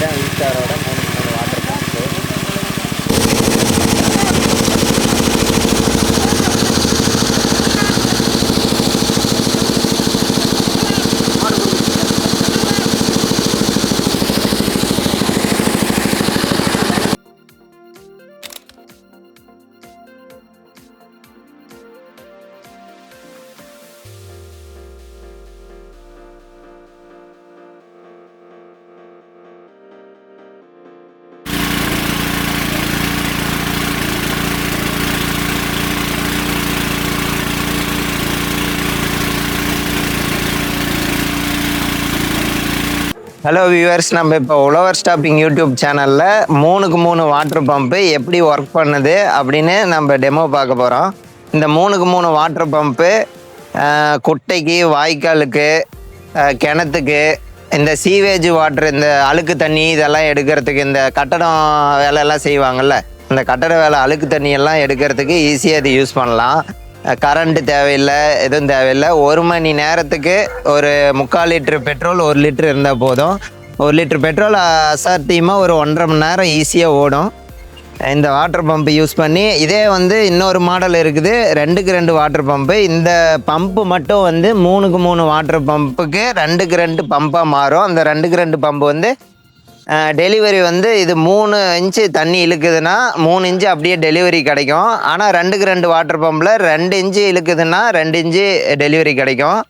இதுதான் ஈஸ்டாரோட 3 water pump. Hello viewers, நம்ம இப்போ உழவர் ஸ்டாப்பிங் யூடியூப் சேனலில் 3க்கு 3 வாட்டர் பம்பு எப்படி ஒர்க் பண்ணுது அப்படின்னு நம்ம டெமோ பார்க்க போகிறோம். இந்த 3க்கு 3 வாட்டர் பம்பு குட்டைக்கு, வாய்க்காலுக்கு, கிணத்துக்கு, இந்த சீவேஜ் வாட்டர், இந்த அழுக்கு தண்ணி இதெல்லாம் எடுக்கிறதுக்கு, இந்த கட்டடம் வேலையெல்லாம் செய்வாங்கள்ல, இந்த கட்டட வேலை அழுக்கு தண்ணியெல்லாம் எடுக்கிறதுக்கு ஈஸியாக இது யூஸ் பண்ணலாம். கரண்ட்டு தேவையில்லை, எதுவும் தேவையில்லை. 1 மணி நேரத்துக்கு ஒரு 3/4 லிட்டரு பெட்ரோல் 1 லிட்டரு இருந்தால் போதும். 1 லிட்டர் பெட்ரோல் அசாத்தியமாக ஒரு 1.5 மணி நேரம் ஈஸியாக ஓடும் இந்த வாட்டர் பம்பு யூஸ் பண்ணி. இதே வந்து இன்னொரு மாடல் இருக்குது, 2க்கு 2 வாட்டர் பம்பு. இந்த பம்பு மட்டும் வந்து 3க்கு 3 வாட்டர் பம்புக்கு 2க்கு 2 பம்பாக மாறும். அந்த 2க்கு 2 பம்பு வந்து டெலிவரி வந்து இது 3 இன்ச்சு தண்ணி இழுக்குதுன்னா 3 இன்ச்சு அப்படியே டெலிவரி கிடைக்கும். ஆனால் 2க்கு 2 வாட்டர் பம்பில் 2 இன்ச்சு இழுக்குதுன்னா 2 இன்ச்சு டெலிவரி கிடைக்கும்.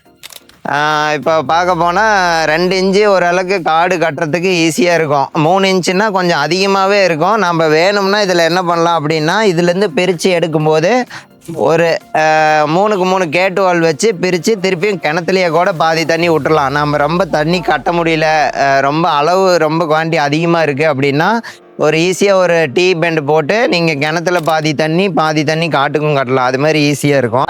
இப்போ பார்க்க போனால் 2 இன்ச்சு ஓரளவுக்கு காடு கட்டுறதுக்கு ஈஸியாக இருக்கும். 3 இன்ச்சுன்னா கொஞ்சம் அதிகமாகவே இருக்கும். நம்ம வேணும்னா இதில் என்ன பண்ணலாம் அப்படின்னா, இதுலேருந்து பிரித்து எடுக்கும்போது ஒரு 3க்கு 3 கேட்டு வால் வச்சு பிரித்து திருப்பியும் கிணத்துலேயே கூட பாதி தண்ணி விட்டுறலாம். நம்ம ரொம்ப தண்ணி கட்ட முடியல, ரொம்ப அளவு ரொம்ப குவான்டிட்டி அதிகமாக இருக்குது அப்படின்னா ஒரு ஈஸியாக ஒரு டீ பெண்ட் போட்டு நீங்கள் கிணத்துல பாதி தண்ணி காட்டுக்கும் கட்டலாம். அது மாதிரி ஈஸியாக இருக்கும்.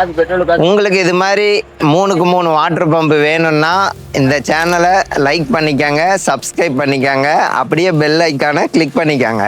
உங்களுக்கு இது மாதிரி 3க்கு 3 வாட்டர் பம்பு வேணும்னா இந்த சேனலை லைக் பண்ணிக்கோங்க, சப்ஸ்கிரைப் பண்ணிக்கோங்க, அப்படியே பெல் ஐக்கானை கிளிக் பண்ணிக்கோங்க.